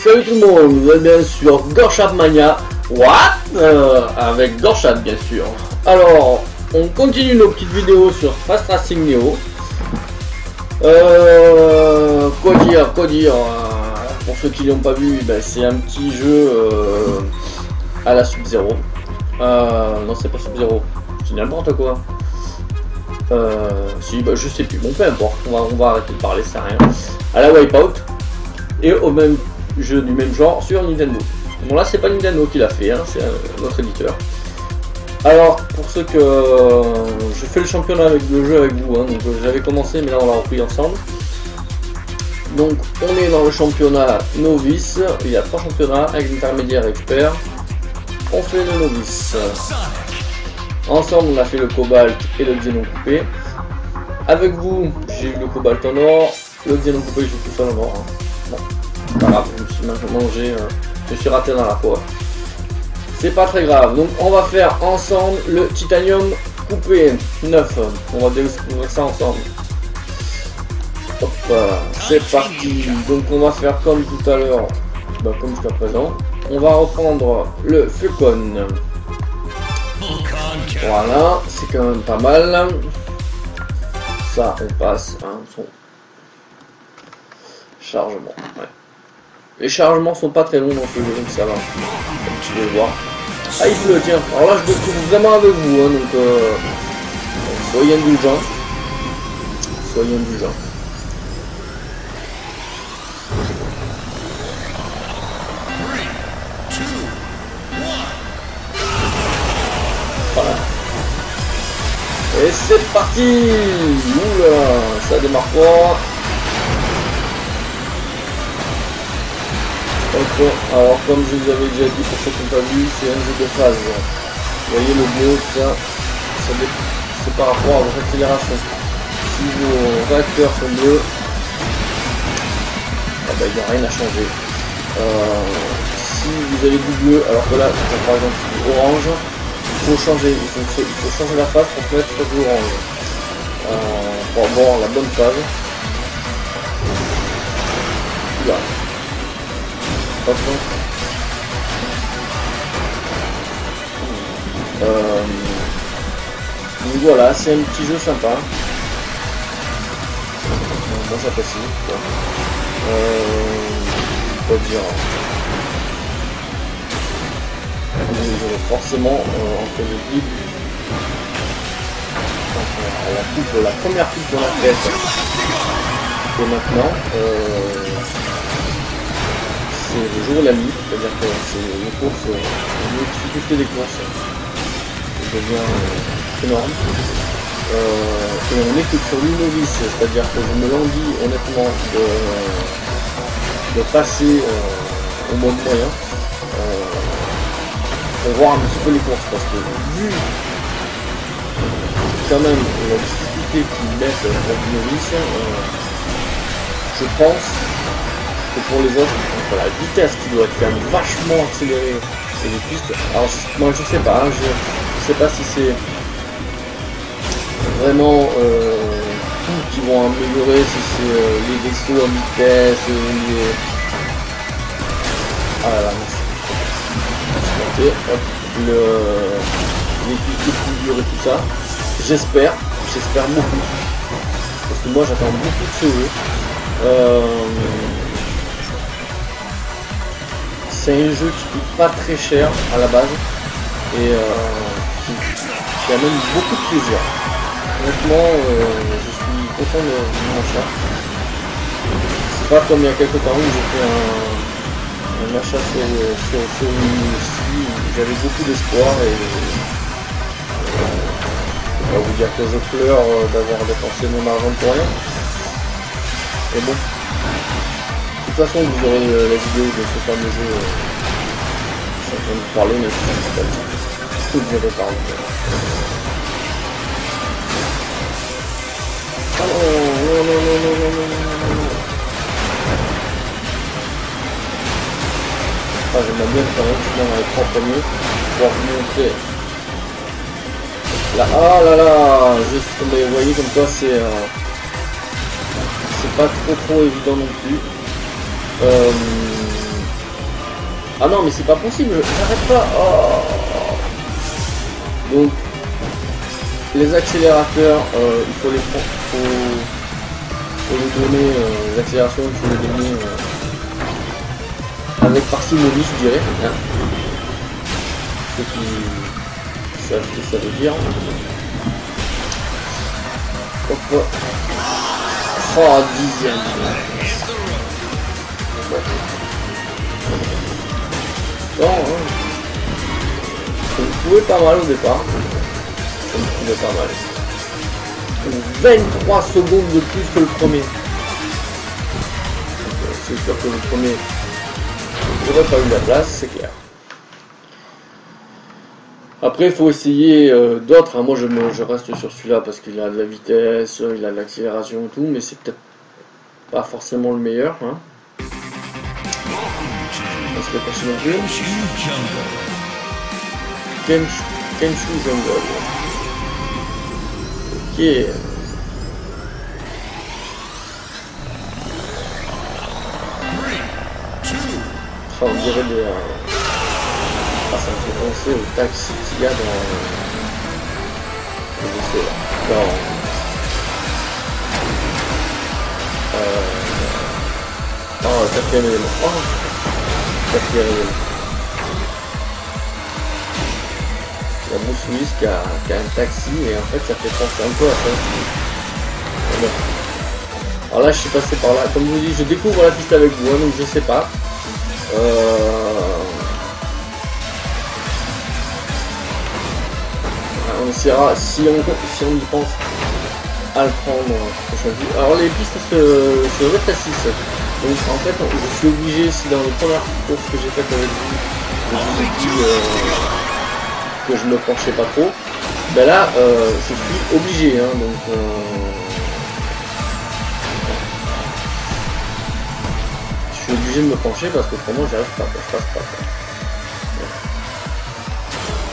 Salut tout le monde, vous êtes bien sûr Gorshad Mania. What avec Gorshad bien sûr. Alors, on continue nos petites vidéos sur Fast Racing Neo. Quoi dire pour ceux qui l'ont pas vu, ben, c'est un petit jeu à la Sub-Zero. Non, c'est pas Sub-Zero, c'est n'importe quoi. Si, bah, je sais plus, bon peu importe, on va arrêter de parler, ça sert à rien. À la Wipeout, et au même jeu du même genre sur Nintendo. Bon là c'est pas Nintendo qui l'a fait, hein, c'est notre éditeur. Alors pour ceux que je fais le championnat avec le jeu avec vous, hein, donc j'avais commencé mais là on l'a repris ensemble. Donc on est dans le championnat novice, il y a 3 championnats avec intermédiaire et expert. On fait le novice. Ensemble on a fait le cobalt et le xénon coupé. Avec vous j'ai eu le cobalt en or, le xénon coupé j'ai tout seul en or. Hein. Bon, pas grave, je me suis mangé, je me suis raté dans la fois. C'est pas très grave, donc on va faire ensemble le titanium coupé 9. On va découvrir ça ensemble. Hop, c'est parti. Donc on va faire comme tout à l'heure, bah, comme jusqu'à présent. On va reprendre le Fulcon. Voilà, c'est quand même pas mal. Ça, on passe à son chargement. Ouais. Les chargements sont pas très longs dans ce jeu, donc ça va. Comme tu peux le voir. Ah, il pleut, tiens. Alors là, je me trouve vraiment avec vous, hein, donc soyez indulgents. Soyez indulgents. Voilà. Et c'est parti. Oula, ça démarre fort. Alors comme je vous avais déjà dit pour ceux qui n'ont pas vu, c'est un jeu de phase. Vous voyez le bleu, c'est par rapport à votre accélération. Si vos réacteurs sont bleus, ah bah, il n'y a rien à changer. Si vous avez du bleu, alors que là, par exemple du orange, il faut changer, la phase pour mettre de l'orange. Pour avoir la bonne phase. Là. Donc voilà, c'est un petit jeu sympa. Moi j'apprécie. Quoi dire. Forcément entre le guide, la première coupe de la tête et maintenant. C'est le jour et la nuit, c'est-à-dire que c'est une course, une difficulté des courses qui devient énorme. Et on est que sur une novice, c'est-à-dire que je me languis honnêtement de passer au mode moyen pour voir un petit peu les courses, parce que vu quand même la difficulté qu'ils mettent pour une novice, je pense que pour les autres, la vitesse qui doit être quand même vachement accélérée et les pistes. Alors moi je sais pas, hein, je sais pas si c'est vraiment tout qui vont améliorer, si c'est les vaisseaux en vitesse, les... Ah là là, les pistes de figure et tout ça. J'espère beaucoup. Parce que moi j'attends beaucoup de ce jeu. C'est un jeu qui coûte pas très cher à la base et qui amène beaucoup de plaisir. Honnêtement, je suis content de mon achat. C'est pas comme il y a quelques temps où j'ai fait un achat sur Wii aussi, où j'avais beaucoup d'espoir et je vais pas vous dire que je pleure d'avoir dépensé mon argent pour rien. Et bon. De toute façon, vous aurez la vidéo de ce fameux jeu. Je suis en train de parler, mais je ne sais pas ce que vous avez parlé. Oh non. Ah, j'aimerais bien quand même dans les 3 premiers pour vous montrer. Là, ah là là, juste, mais vous voyez comme quoi c'est pas trop évident non plus. Ah non, mais c'est pas possible, j'arrête pas. Oh. Donc, les accélérateurs, il faut les prendre, faut les donner, les accélérations, il faut les donner avec parcimonie, je dirais. Hein. Ceux qui savent ce que ça veut dire. Hop. Oh, 10e. Bon, hein. Ça me trouvait pas mal au départ. Ça me trouvait pas mal. 23 secondes de plus que le premier. C'est sûr que le premier, j'aurais pas eu la place, c'est clair. Après, il faut essayer d'autres. Hein. Moi, je reste sur celui-là parce qu'il a de la vitesse, il a de l'accélération et tout, mais c'est peut-être pas forcément le meilleur. Hein. Parce que pas non plus. Kenshu Jungle. Ok. Oh, on dirait des... Ah, ça me fait penser au taxi qu'il y a dans... Je sais là. Dans... Oh, le quatrième élément. Oh, quatrième élément. La Bruce Willis qui a un taxi et en fait ça fait penser un peu à ça. Bon. Alors là je suis passé par là. Comme je vous dis, je découvre la piste avec vous, hein, donc je sais pas. On essaiera, si on y pense, à le prendre prochain coup. Alors les pistes se rétrécissent. Donc en fait je suis obligé, si dans les premières courses que j'ai faites avec vous, je vous ai dit que je me penchais pas trop, ben là je suis obligé, hein, donc je suis obligé de me pencher parce que autrement j'y arrive pas, je passe pas.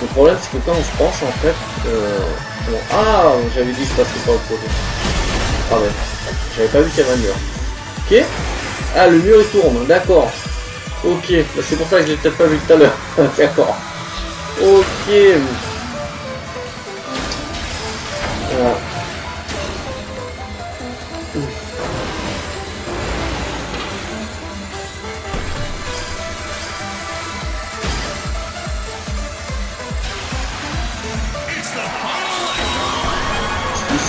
Le problème c'est que quand on se penche en fait, bon, ah j'avais dit je passais pas au côté. Ah ouais, j'avais pas vu qu'il y avait un mur. Ok. Ah le mur il tourne, d'accord. Ok, bah, c'est pour ça que je l'ai peut-être pas vu tout à l'heure. D'accord. Ok. Voilà.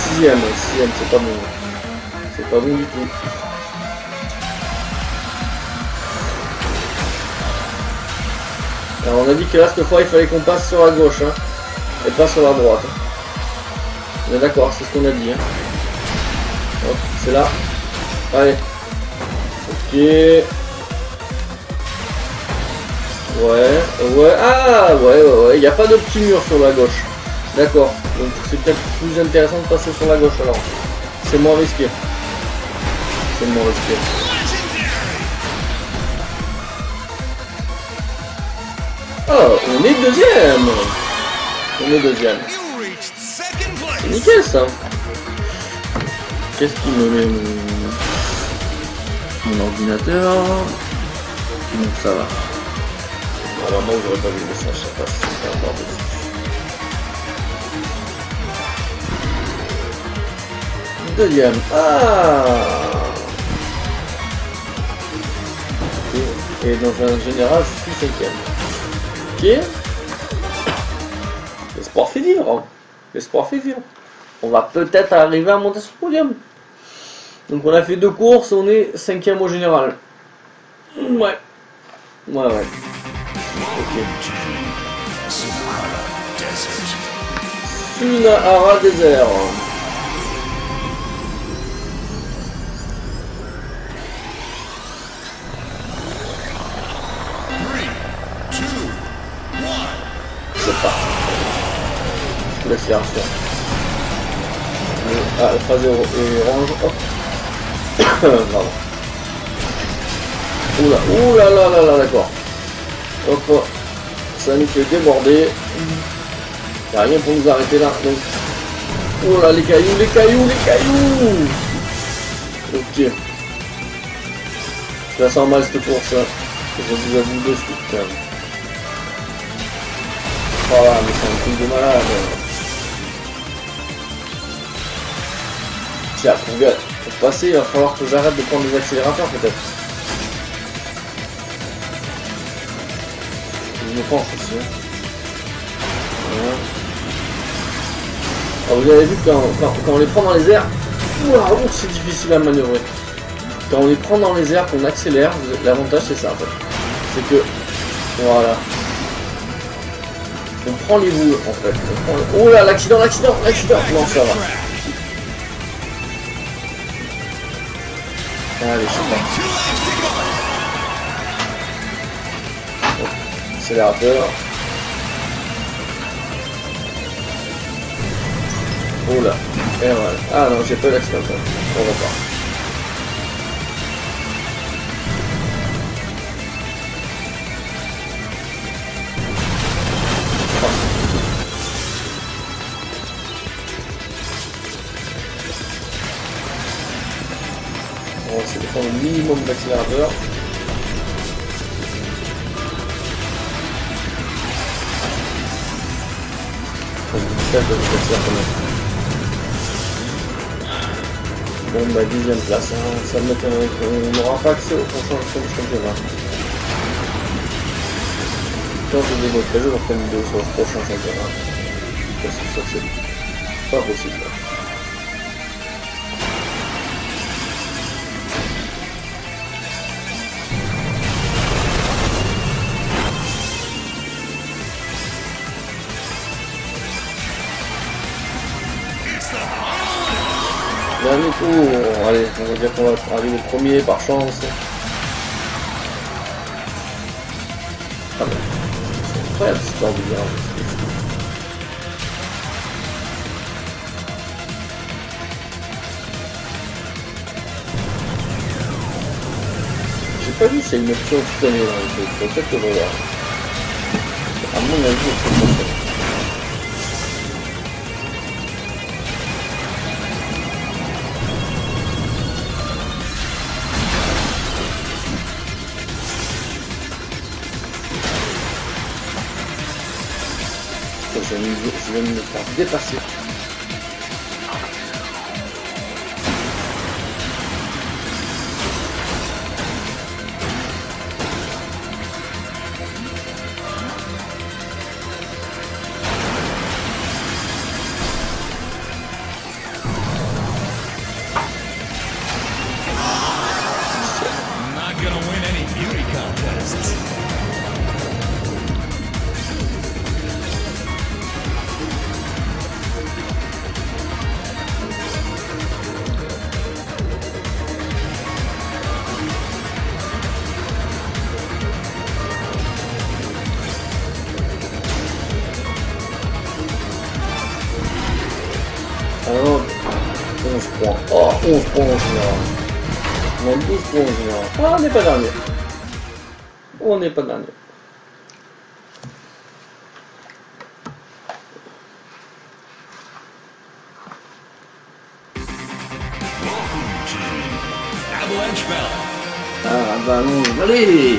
Sixième, c'est pas bon. C'est pas bon du tout. Alors on a dit que là cette fois il fallait qu'on passe sur la gauche, hein, et pas sur la droite. On est d'accord, c'est ce qu'on a dit. Hein. Hop, c'est là. Allez. Ok. Ouais. Ah ouais. Il n'y a pas de petit mur sur la gauche. D'accord. Donc c'est peut-être plus intéressant de passer sur la gauche alors. C'est moins risqué. C'est moins risqué. Oh, on est deuxième. C'est nickel ça. Qu'est-ce qu'il me met mon ordinateur? Donc ça va. Normalement j'aurais pas vu le message, ça passe. Deuxième. Ah. Et dans un général, je suis cinquième. Ok. L'espoir fait vivre. Hein. L'espoir fait vivre. On va peut-être arriver à monter sur le podium. Donc on a fait 2 courses, on est 5e au général. Ouais. Ok. Sunahara Desert. C'est pas. L'accélération. Ah, la phase est orange. Hop. Bravo. Oula, d'accord. Hop. Ça nous fait déborder. Il n'y a rien pour nous arrêter là. Donc. Oh là, les cailloux. Ok. Je la sens mal cette course. Je vous avoue de suite quand même. Voilà, mais c'est un truc de malade. Tiens, pour passer, il va falloir que j'arrête de prendre des accélérateurs peut-être. Je me penche aussi. Hein. Voilà. Alors, vous avez vu que quand on les prend dans les airs, waouh, c'est difficile à manœuvrer. Quand on les prend dans les airs, qu'on accélère, l'avantage c'est ça en fait. C'est que, voilà. On prend les boules en fait. Oh là, l'accident. Non, ça va. Allez, c'est parti. Accélérateur. Oh là. Et voilà. Ah non, j'ai pas l'accélérateur. On repart. On va essayer de prendre le minimum d'accélérateur. Bon bah 10ème place, hein. Ça m'étonnerait qu'on n'aura pas accès au prochain championnat. Quand je développerai, je referai une vidéo sur le prochain championnat. Parce que ça c'est pas possible. Dernier tour, allez, on va dire qu'on va arriver premier par chance. Ah ben, c'est incroyable cette histoire de virage. J'ai pas vu s'il y a une option toute l'année dans le jeu, peut-être que je regarde. À mon avis, c'est pas ça. Je vais me faire dépasser. Not gonna win any beauty contests. Alors, 11 points. Oh, 11 points en général. On a 12 points en général. Ah, on n'est pas dernier. On n'est pas dernier. Avalanche Bell. Ah, bah non, allez!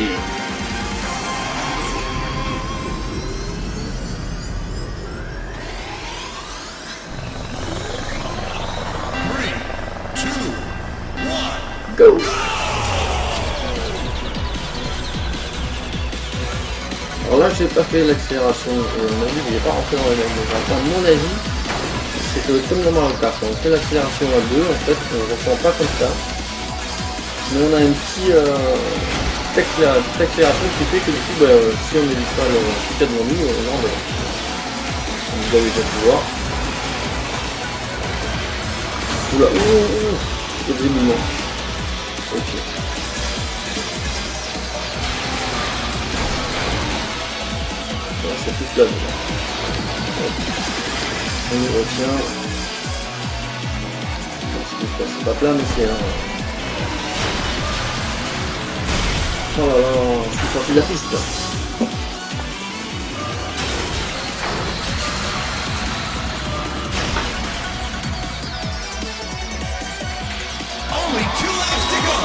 Go! Alors là, j'ai pas fait l'accélération, mon avis, il n'est pas rentré dans les mêmes. Enfin, mon avis, c'est que comme dans Mario Kart, quand on fait l'accélération à 2, en fait, on ne ressent pas comme ça. Mais on a un petit accélération qui fait que du coup, bah, si on n'évite pas le truc qu'il y a devant nous, on l'enlève. Vous avez déjà pu voir. Oula, ouh, c'est des mouvements. Ok. C'est tout là. On y retient. C'est pas plat, mais c'est un... Oh là là, je suis sorti de la piste. Only 2 laps to go.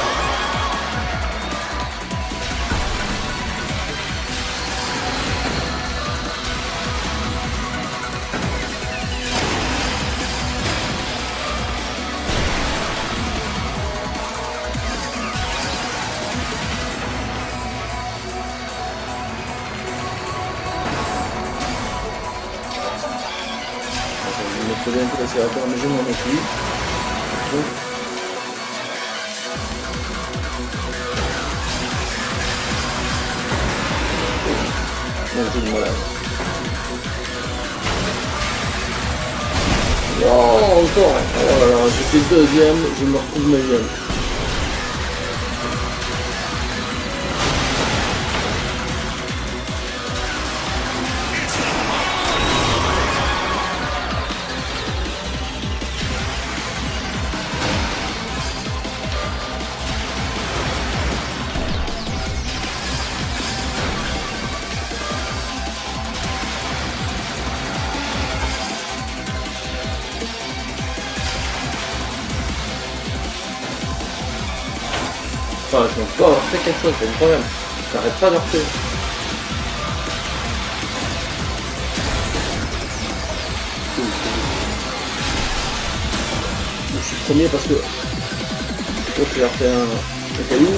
creuser un peu l'accélérateur, mais je m'en ai plus. Donc, j'ai du malade. Oh, encore. Oh là là, j'ai fait deuxième, je me retrouve 9ème. Enfin, je ne peux pas avoir fait quelque chose, c'est le problème. J'arrête pas de refaire. Je suis premier parce que je vais refaire un caillou.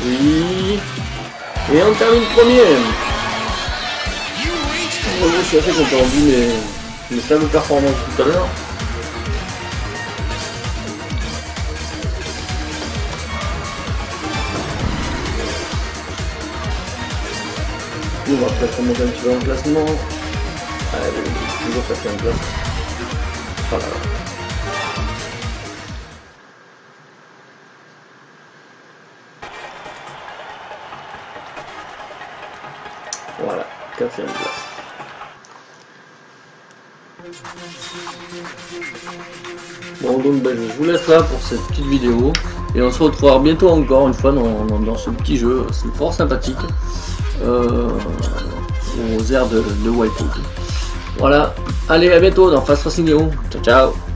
Oui. Et on termine premier. Je suis assez content vu mes fameuses performances tout à l'heure. On va peut-être remonter un petit peu en classement. Allez, toujours passer en place. Voilà. Voilà, 4ème place. Bon donc ben, je vous laisse là pour cette petite vidéo. Et on se retrouvera bientôt encore une fois dans ce petit jeu. C'est fort sympathique. Aux airs de Wipeout. Voilà, allez à bientôt dans Fast Racing Neo. Ciao ciao.